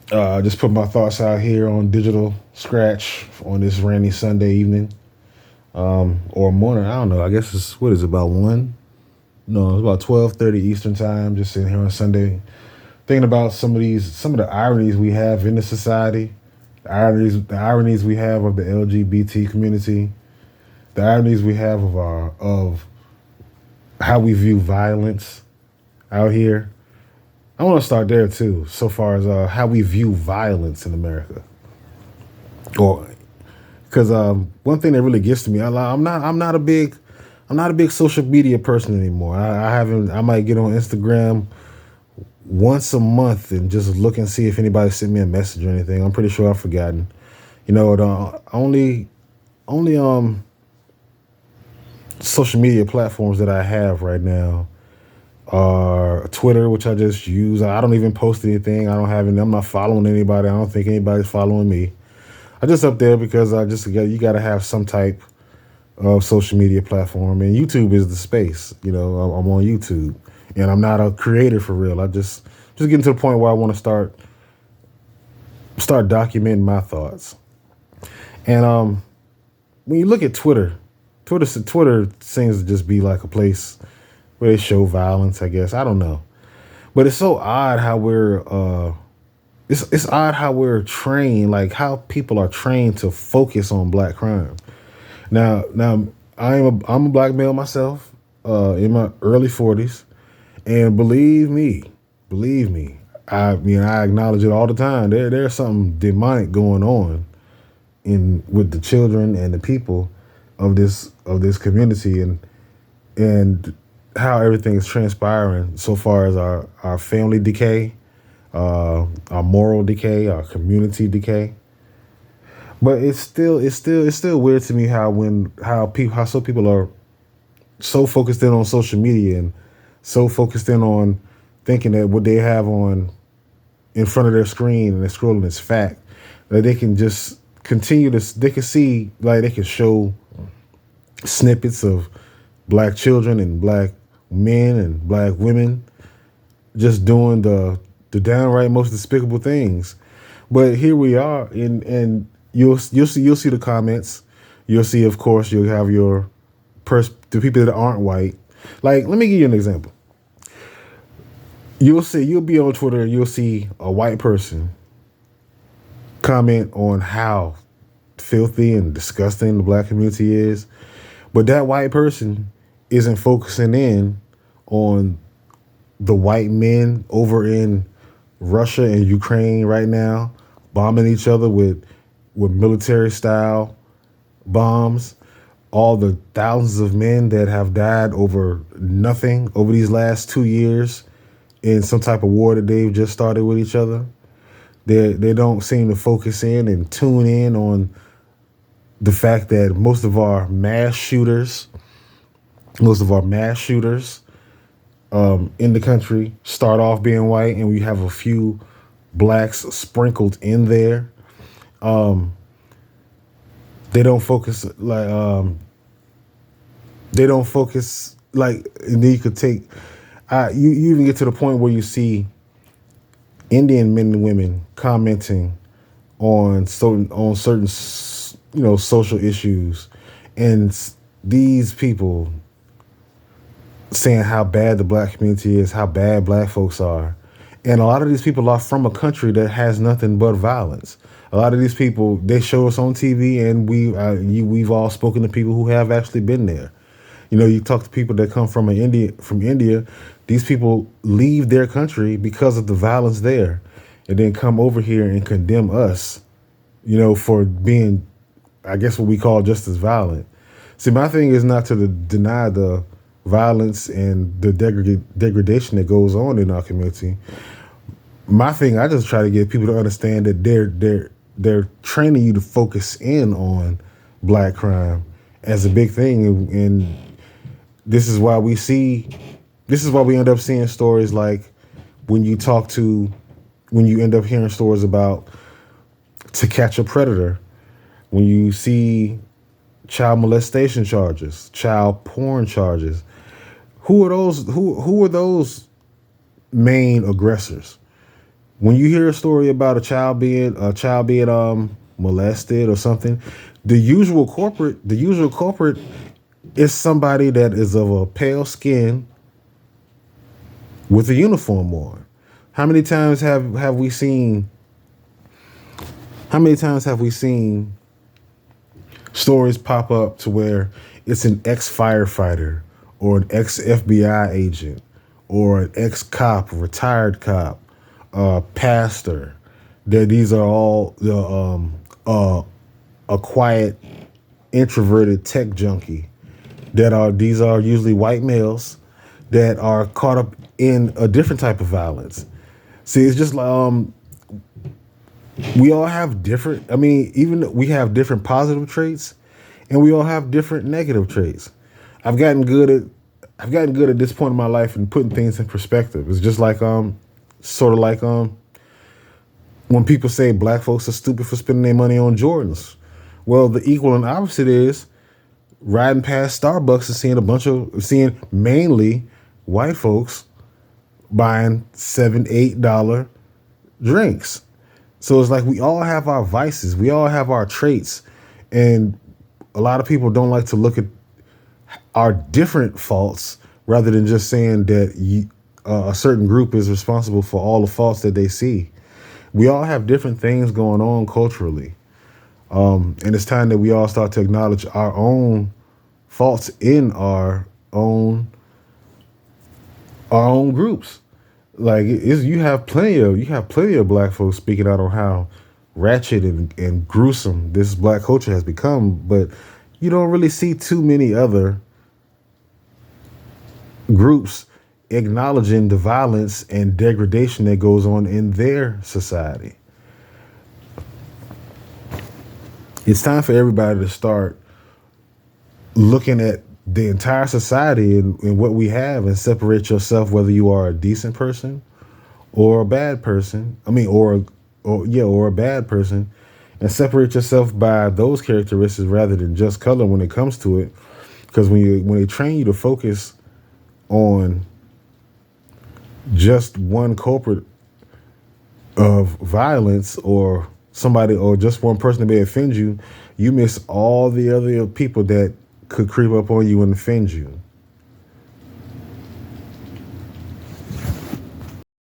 Just put my thoughts out here on Digital Scratch on this rainy Sunday evening or morning. I don't know. I guess it's what is it, about 1? No, it's about 12:30 Eastern time. Just sitting here on Sunday, thinking about some of the ironies we have in the society, the ironies we have of the LGBT community, the ironies we have of how we view violence out here. I want to start there too, so far as how we view violence in America. Or because one thing that really gets to me, I'm not a big social media person anymore. I haven't. I might get on Instagram once a month and just look and see if anybody sent me a message or anything. I'm pretty sure I've forgotten. The only social media platforms that I have right now are Twitter, which I just use. I don't even post anything. I don't have any. I'm not following anybody. I don't think anybody's following me. I just up there because you got to have some type of social media platform, and YouTube is the space. I'm on YouTube, and I'm not a creator for real. I just getting to the point where I want to start documenting my thoughts. And when you look at Twitter seems to just be like a place where they show violence. I guess I don't know, but it's so odd how it's odd how we're trained, like how people are trained to focus on black crime. Now I'm a black male myself, in my early 40s, and believe me, I acknowledge it all the time. There's something demonic going on in with the children and the people of this community, and how everything is transpiring so far as our family decay, our moral decay, our community decay. But it's still weird to me how so people are so focused in on social media and so focused in on thinking that what they have on in front of their screen and they're scrolling is fact, that they can just continue to they can see, like, they can show snippets of black children and black men and black women just doing the downright most despicable things. But here we are, and you'll see the comments. You'll see, of course, you'll have the people that aren't white. Like, let me give you an example. You'll be on Twitter and you'll see a white person comment on how filthy and disgusting the black community is, but that white person isn't focusing in on the white men over in Russia and Ukraine right now, bombing each other with military style bombs. All the thousands of men that have died over nothing over these last 2 years in some type of war that they've just started with each other. They don't seem to focus in and tune in on the fact that most of our mass shooters in the country start off being white, and we have a few blacks sprinkled in there. They don't focus like, and then you could take, you even get to the point where you see Indian men and women commenting on certain social issues, and these people saying how bad the black community is, how bad black folks are. And a lot of these people are from a country that has nothing but violence. A lot of these people, they show us on TV, and we've all spoken to people who have actually been there. You talk to people that come from India. These people leave their country because of the violence there, and then come over here and condemn us, for being, I guess, what we call just as violent. See, my thing is not to deny the violence and the degradation that goes on in our community. My thing, I just try to get people to understand that they're training you to focus in on black crime as a big thing, and this is why we end up seeing stories like when you end up hearing stories about To Catch a Predator, when you see child molestation charges, child porn charges. Who are those main aggressors? When you hear a story about a child being molested or something, the usual culprit is somebody that is of a pale skin with a uniform on. How many times have we seen? How many times have we seen stories pop up to where it's an ex firefighter or an ex FBI agent or an ex cop, retired cop, pastor? That these are all a quiet, introverted tech junkie. These are usually white males that are caught up in a different type of violence. See, it's just like we all have different. I mean, even we have different positive traits, and we all have different negative traits. I've gotten good at I've gotten good at this point in my life in putting things in perspective. It's just like sort of like when people say black folks are stupid for spending their money on Jordans. Well, the equal and opposite is riding past Starbucks and seeing mainly white folks buying $7, $8 drinks. So it's like we all have our vices, we all have our traits, and a lot of people don't like to look at our different faults rather than just saying that a certain group is responsible for all the faults that they see. We all have different things going on culturally, and it's time that we all start to acknowledge our own faults in our own groups. Like you have plenty of black folks speaking out on how ratchet and gruesome this black culture has become, but you don't really see too many other groups acknowledging the violence and degradation that goes on in their society. It's time for everybody to start looking at the entire society and what we have and separate yourself whether you are a decent person or a bad person. I mean, or a bad person, and separate yourself by those characteristics rather than just color when it comes to it. Because when they train you to focus on just one culprit of violence or somebody or just one person that may offend you, you miss all the other people that could creep up on you and offend you.